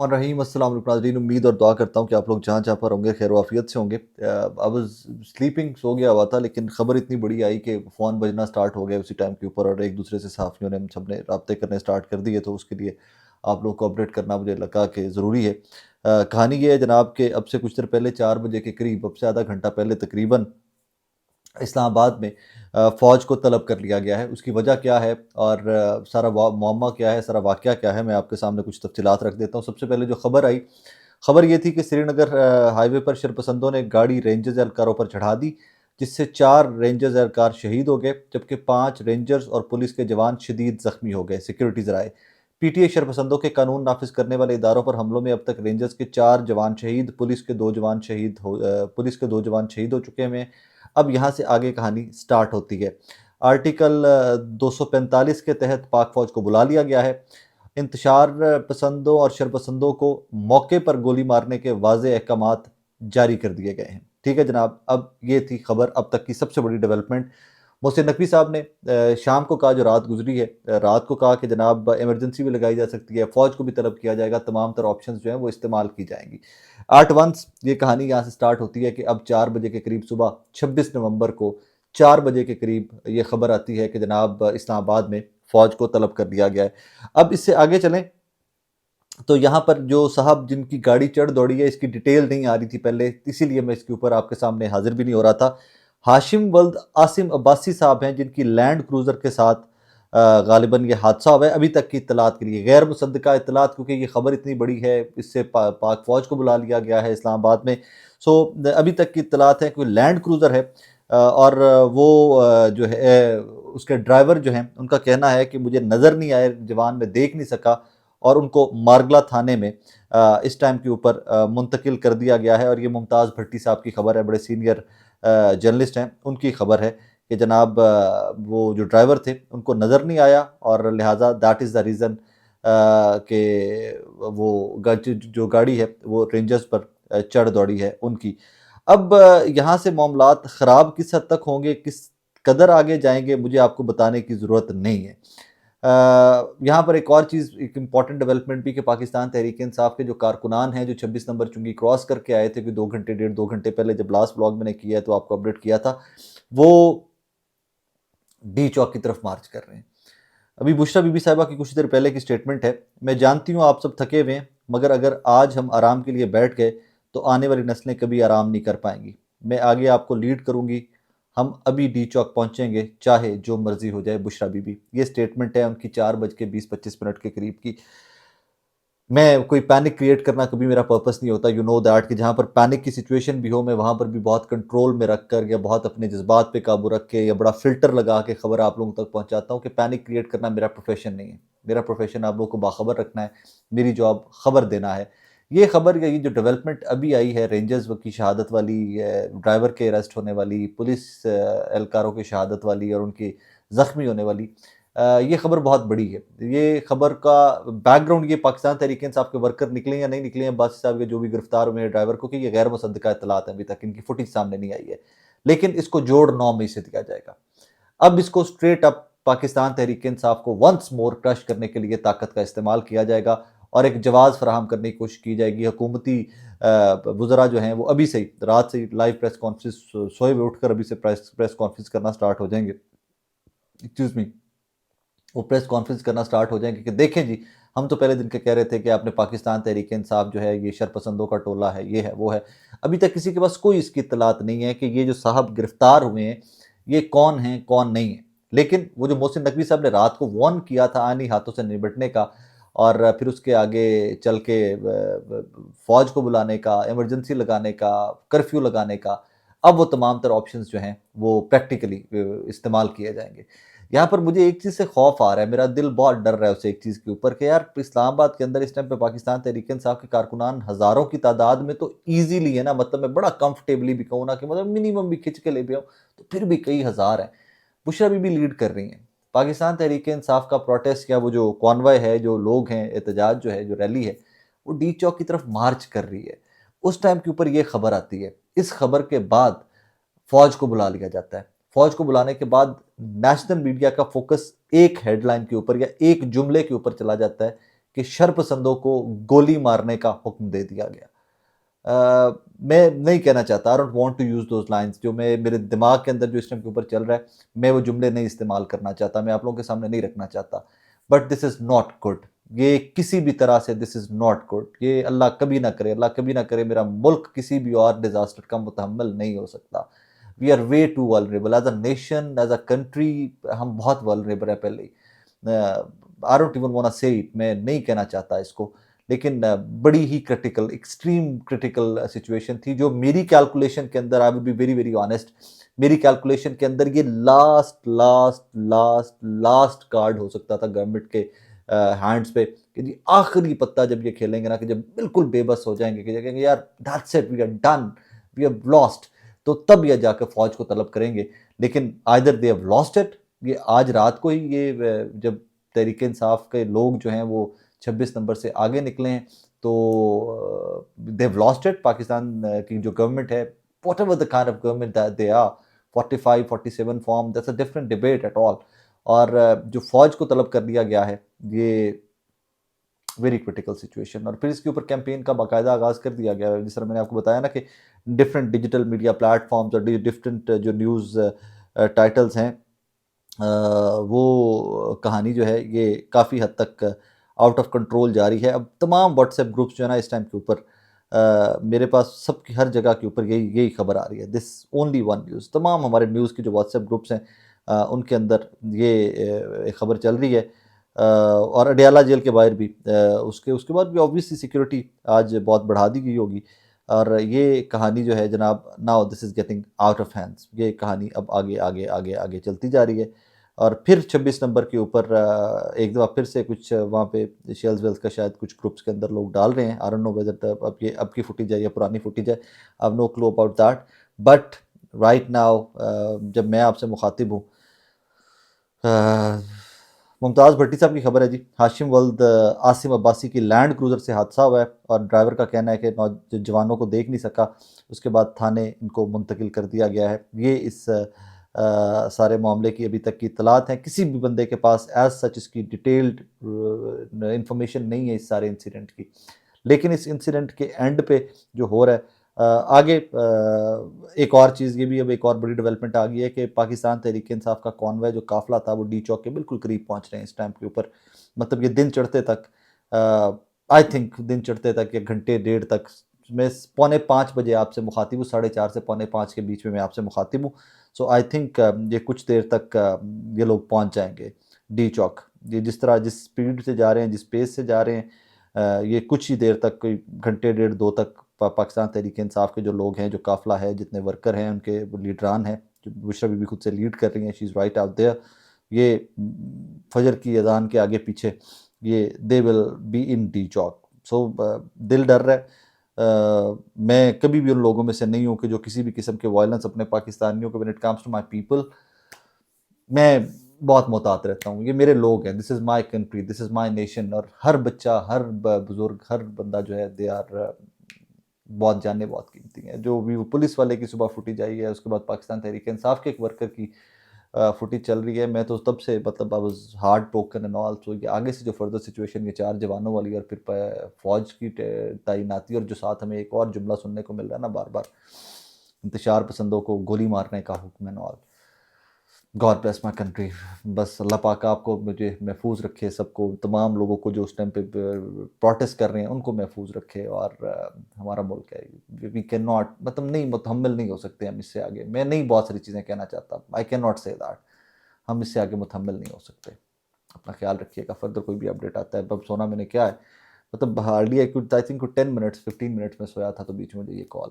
रहीम अस्सलाम वालेकुम नाज़रीन, उम्मीद और दुआ करता हूँ कि आप लोग जहाँ जहाँ पर होंगे खैर वाफियत से होंगे। आई वाज स्लीपिंग, सो गया हुआ था, लेकिन खबर इतनी बड़ी आई कि फ़ोन बजना स्टार्ट हो गया उसी टाइम के ऊपर, और एक दूसरे से सहाफ़ियों ने हम सब ने राब्ते करने स्टार्ट कर दिए, तो उसके लिए आप लोग को अपडेट करना मुझे लगा कि ज़रूरी है। कहानी ये है जनाब कि अब से कुछ देर पहले 4 बजे के करीब, अब से आधा घंटा पहले तकरीबन, इस्लामाबाद में फ़ौज को तलब कर लिया गया है। उसकी वजह क्या है और सारा मुअम्मा क्या है, सारा वाक़या क्या है, मैं आपके सामने कुछ तफ़सीलात रख देता हूँ। सबसे पहले जो खबर आई, खबर ये थी कि श्रीनगर हाईवे पर शरपसंदों ने गाड़ी रेंजर्स एहलकारों पर चढ़ा दी, जिससे 4 रेंजर्स एहलकार शहीद हो गए, जबकि 5 रेंजर्स और पुलिस के जवान शदीद ज़ख्मी हो गए। सिक्योरिटी ज़राए पीटीए शरपसंदों के कानून नाफिज करने वाले इदारों पर हमलों में अब तक रेंजर्स के 4 जवान शहीद, पुलिस के 2 जवान शहीद हो चुके हैं। अब यहाँ से आगे कहानी स्टार्ट होती है। आर्टिकल 245 के तहत पाक फ़ौज को बुला लिया गया है। इंतशार पसंदों और शरपसंदों को मौके पर गोली मारने के वाज़ेह अहकामात जारी कर दिए गए हैं। ठीक है जनाब, अब ये थी खबर अब तक की सबसे बड़ी डेवलपमेंट। मोहसिन नकवी साहब ने शाम को कहा, जो रात गुजरी है, रात को कहा कि जनाब इमरजेंसी भी लगाई जा सकती है, फ़ौज को भी तलब किया जाएगा, तमाम तर ऑप्शंस जो हैं वो इस्तेमाल की जाएंगी। एट वंस ये कहानी यहाँ से स्टार्ट होती है कि अब 4 बजे के करीब, सुबह 26 नवंबर को 4 बजे के करीब ये खबर आती है कि जनाब इस्लामाबाद में फ़ौज को तलब कर दिया गया है। अब इससे आगे चलें तो यहाँ पर जो साहब जिनकी गाड़ी चढ़ दौड़ी है, इसकी डिटेल नहीं आ रही थी पहले, इसीलिए मैं इसके ऊपर आपके सामने हाजिर भी नहीं हो रहा था। हाशिम वल्द आसिम अब्बासी साहब हैं, जिनकी लैंड क्रूज़र के साथ गालिबन ये हादसा हुआ है। अभी तक की इत्तलात के लिए गैर मुसद्दका इत्तलात, क्योंकि ये खबर इतनी बड़ी है, इससे पाक फ़ौज को बुला लिया गया है इस्लामाबाद में। सो अभी तक की इत्तलात है कि लैंड क्रूज़र है, और वो जो है उसके ड्राइवर जो हैं, उनका कहना है कि मुझे नज़र नहीं आए जवान, में देख नहीं सका, और उनको मारगला थाने में इस टाइम के ऊपर मुंतकिल कर दिया गया है। और ये मुमताज़ भट्टी साहब की खबर है, बड़े सीनियर जर्नलिस्ट हैं, उनकी खबर है कि जनाब वो जो ड्राइवर थे उनको नज़र नहीं आया, और लिहाजा दैट इज़ द रीज़न कि वो जो गाड़ी है वो रेंजर्स पर चढ़ दौड़ी है उनकी। अब यहाँ से मामलात ख़राब किस हद तक होंगे, किस कदर आगे जाएंगे, मुझे आपको बताने की ज़रूरत नहीं है। यहाँ पर एक और चीज़, एक इम्पॉर्टेंट डेवलपमेंट भी, कि पाकिस्तान तहरीक इंसाफ के जो कारकुनान हैं, जो 26 नंबर चुंगी क्रॉस करके आए थे कि 2 घंटे, डेढ़ 2 घंटे पहले, जब लास्ट ब्लॉग मैंने किया है तो आपको अपडेट किया था, वो डी चौक की तरफ मार्च कर रहे हैं। अभी बुशरा बीबी साहिबा की कुछ देर पहले की स्टेटमेंट है, मैं जानती हूँ आप सब थके हुए हैं, मगर अगर आज हम आराम के लिए बैठ गए तो आने वाली नस्लें कभी आराम नहीं कर पाएंगी। मैं आगे आपको लीड करूँगी, हम अभी डी चौक पहुँचेंगे, चाहे जो मर्जी हो जाए। बुशरा बीबी, ये स्टेटमेंट है उनकी 4:20-25 के करीब की। मैं कोई पैनिक क्रिएट करना कभी मेरा पर्पस नहीं होता, यू नो दैट, कि जहाँ पर पैनिक की सिचुएशन भी हो, मैं वहाँ पर भी बहुत कंट्रोल में रख कर, या बहुत अपने जज्बात पे काबू रख के, या बड़ा फिल्टर लगा के खबर आप लोगों तक पहुँचाता हूँ। कि पैनिक क्रिएट करना मेरा प्रोफेशन नहीं है। मेरा प्रोफेशन आप लोगों को बाखबर रखना है, मेरी जॉब खबर देना है। ये खबर, या ये जो डेवलपमेंट अभी आई है, रेंजर्स की शहादत वाली, ड्राइवर के अरेस्ट होने वाली, पुलिस एहलकारों की शहादत वाली, और उनकी ज़ख्मी होने वाली, ये खबर बहुत बड़ी है। ये खबर का बैकग्राउंड, ये पाकिस्तान तहरीक इंसाफ के वर्कर निकले या नहीं निकले हैं, अब्बासी साहब के जो भी गिरफ्तार हुए हैं ड्राइवर को, कि ये गैर मुसद्दका इत्तलात हैं, अभी तक इनकी फुटेज सामने नहीं आई है, लेकिन इसको जोड़ 9 मई से दिया जाएगा। अब इसको स्ट्रेट अप पाकिस्तान तहरीक इंसाफ को वंस मोर क्रश करने के लिए ताकत का इस्तेमाल किया जाएगा, और एक जवाज़ फराहम करने की कोशिश की जाएगी। हुकूमती वज़रा जो हैं वो अभी से ही, रात से ही लाइव प्रेस कॉन्फ्रेंस, सोए हुए उठकर अभी से प्रेस कॉन्फ्रेंस करना स्टार्ट हो जाएंगे। एक्सक्यूज़ मी, वो प्रेस कॉन्फ्रेंस करना स्टार्ट हो जाएंगे कि देखें जी, हम तो पहले दिन के कह रहे थे कि आपने पाकिस्तान तहरीक इंसाफ जो है ये शरपसंदों का टोला है, ये है वो है। अभी तक किसी के पास कोई इसकी इत्तलात नहीं है कि ये जो साहब गिरफ्तार हुए हैं ये कौन हैं कौन नहीं है। लेकिन वो जो मोहसिन नकवी साहब ने रात को वार्न किया था आनी हाथों से निपटने का, और फिर उसके आगे चल के फौज को बुलाने का, इमरजेंसी लगाने का, कर्फ्यू लगाने का, अब वो तमाम तर ऑप्शंस जो हैं वो प्रैक्टिकली इस्तेमाल किए जाएंगे। यहाँ पर मुझे एक चीज़ से खौफ आ रहा है, मेरा दिल बहुत डर रहा है उस एक चीज़ के ऊपर, कि यार इस्लामाबाद के अंदर इस टाइम पे पाकिस्तान तहरीक इंसाफ के कारकुनान हज़ारों की तादाद में तो ईजीली है ना, मतलब मैं बड़ा कंफर्टेबली भी कहूँ ना, कि मतलब मिनिमम भी खिंच के ले भी आऊँ तो फिर भी कई हज़ार हैं। बुशरा बीबी लीड कर रही हैं पाकिस्तान तहरीक इंसाफ का प्रोटेस्ट, या वो जो कॉन्वॉय है, जो लोग हैं, एहतजाज जो है, जो रैली है, वो डी चौक की तरफ मार्च कर रही है। उस टाइम के ऊपर ये खबर आती है। इस खबर के बाद फौज को बुला लिया जाता है। फौज को बुलाने के बाद नेशनल मीडिया का फोकस एक हेडलाइन के ऊपर, या एक जुमले के ऊपर चला जाता है کہ شر پسندوں کو گولی مارنے کا حکم دے دیا گیا. میں نہیں کہنا چاہتا, I don't want to use those lines, جو میرے دماغ کے اندر جو اس ٹائم کے اوپر چل رہا ہے, میں وہ جملے نہیں استعمال کرنا چاہتا, میں آپ لوگوں کے سامنے نہیں رکھنا چاہتا. But this is not good, یہ کسی بھی طرح سے دس از ناٹ گڈ. یہ اللہ کبھی نہ کرے, اللہ کبھی نہ کرے میرا ملک کسی بھی اور ڈیزاسٹر کا متحمل نہیں ہو سکتا. We are way too vulnerable as a nation, as a country, ہم بہت ولنریبل ہے پہلے ہی. I don't even want to say it, میں نہیں کہنا چاہتا اس کو, لیکن بڑی ہی کرٹیکل, ایکسٹریم کرٹیکل سچویشن تھی, جو میری کیلکولیشن کے اندر, I will be very very honest, میری کیلکولیشن کے اندر یہ لاسٹ کارڈ ہو سکتا تھا گورنمنٹ کے ہینڈز پہ, کہ جی آخری پتہ جب یہ کھیلیں گے نا, کہ جب بالکل بے بس ہو جائیں گے, کہ کہیں گے یار that's it, we are done, we have lost, تو تب یہ جا کے فوج کو طلب کریں گے. لیکن either they have lost it, یہ آج رات کو ہی یہ جب تحریک انصاف کے لوگ جو ہیں وہ 26 نمبر سے آگے نکلے ہیں, تو they've lost it. پاکستان کی جو گورنمنٹ ہے, whatever the kind of government that they are, 45, 47 form, that's a different debate at all. اور جو فوج کو طلب کر دیا گیا ہے, یہ ویری کرٹیکل سچویشن. اور پھر اس کے اوپر کیمپین کا باقاعدہ آغاز کر دیا گیا ہے, جس طرح میں نے آپ کو بتایا نا کہ different digital media platforms اور ڈفرینٹ جو نیوز ٹائٹلز ہیں, وہ کہانی جو ہے یہ کافی حد تک آؤٹ آف کنٹرول جاری ہے. اب تمام واٹس ایپ گروپس جو ہے نا اس ٹائم کے اوپر, میرے پاس سب کی ہر جگہ کے اوپر یہی خبر آ رہی ہے, دس اونلی ون نیوز. تمام ہمارے نیوز کے جو واٹس ایپ گروپس ہیں ان کے اندر یہ خبر چل رہی ہے. اور اڈیالہ جیل کے باہر بھی اس کے بعد بھی آبویسلی سیکیورٹی آج بہت بڑھا دی گئی ہوگی. اور یہ کہانی جو ہے جناب, now this is getting out of hands, یہ کہانی اب آگے چلتی جا رہی ہے. اور پھر 26 نمبر کے اوپر ایک دفعہ پھر سے کچھ وہاں پہ شیلز ویلز کا شاید کچھ گروپس کے اندر لوگ ڈال رہے ہیں. آئی ڈونٹ نو ویدر اب کی فوٹیج ہے یا پرانی فوٹیج ہے, I have no clue about that. But right now جب میں آپ سے مخاطب ہوں, ممتاز بھٹی صاحب کی خبر ہے جی, ہاشم ولد عاصم عباسی کی لینڈ کروزر سے حادثہ ہوا ہے, اور ڈرائیور کا کہنا ہے کہ نوجوانوں کو دیکھ نہیں سکا, اس کے بعد تھانے ان کو منتقل کر دیا گیا ہے. یہ اس سارے معاملے کی ابھی تک کی اطلاعات ہیں. کسی بھی بندے کے پاس ایز سچ اس کی ڈیٹیلڈ انفارمیشن نہیں ہے اس سارے انسیڈنٹ کی. لیکن اس انسیڈنٹ کے اینڈ پہ جو ہو رہا ہے آگے, ایک اور چیز یہ بھی اب ایک اور بڑی ڈیولپمنٹ آ گئی ہے کہ پاکستان تحریک انصاف کا کانوائے جو قافلہ تھا وہ ڈی چوک کے بالکل قریب پہنچ رہے ہیں اس ٹائم کے اوپر. مطلب یہ دن چڑھتے تک, آئی تھنک دن چڑھتے تک, 1 گھنٹے 1.5 تک, میں 4:45 بجے آپ سے مخاطب ہوں, 4:30 سے 4:45 کے بیچ میں آپ سے مخاطب ہوں. سو آئی تھنک یہ کچھ دیر تک یہ لوگ پہنچ جائیں گے ڈی چوک. یہ جس طرح جس سپیڈ سے جا رہے ہیں, جس پیس سے جا رہے ہیں, یہ کچھ ہی دیر تک, کوئی گھنٹے 1.5-2 تک پاکستان تحریک انصاف کے جو لوگ ہیں, جو قافلہ ہے, جتنے ورکر ہیں, ان کے لیڈران ہیں, جو بشرا بی بی خود سے لیڈ کر رہی ہیں, شی از رائٹ آؤٹ دیئر, یہ فجر کی اذان کے آگے پیچھے یہ دے ول بی ان ڈی چوک. سو دل ڈر رہا ہے. میں کبھی بھی ان لوگوں میں سے نہیں ہوں کہ جو کسی بھی قسم کے وائلنس اپنے پاکستانیوں کو, when it comes to my people, میں بہت محتاط رہتا ہوں. یہ میرے لوگ ہیں, دس از my country, this is my nation. اور ہر بچہ, ہر بزرگ, ہر بندہ جو ہے, دے آر بہت جانیں بہت قیمتی ہیں. جو بھی پولیس والے کی صبح فوٹیج آئی ہے, اس کے بعد پاکستان تحریک انصاف کے ایک ورکر کی فوٹیج چل رہی ہے, میں تو تب سے مطلب I was hard broken and all. تو یہ آگے سے جو فردر سچویشن, یہ 4 جوانوں والی, اور پھر فوج کی تعیناتی, اور جو ساتھ ہمیں ایک اور جملہ سننے کو مل رہا ہے نا بار بار, انتشار پسندوں کو گولی مارنے کا حکم and all. God bless my country. بس اللہ پاک آپ کو مجھے محفوظ رکھے, سب کو, تمام لوگوں کو جو اس ٹائم پہ پروٹیسٹ کر رہے ہیں ان کو محفوظ رکھے. اور ہمارا ملک ہے, وی کین ناٹ, مطلب نہیں, متحمل نہیں ہو سکتے ہم اس سے آگے. میں نہیں بہت ساری چیزیں کہنا چاہتا, آئی کین ناٹ سے دیٹ, ہم اس سے آگے متحمل نہیں ہو سکتے. اپنا خیال رکھیے گا. فردر کوئی بھی اپڈیٹ آتا ہے. اب سونا میں نے کیا ہے, مطلب hardly I think 10 minutes 15 minutes میں سویا تھا, تو بیچ میں مجھے یہ کال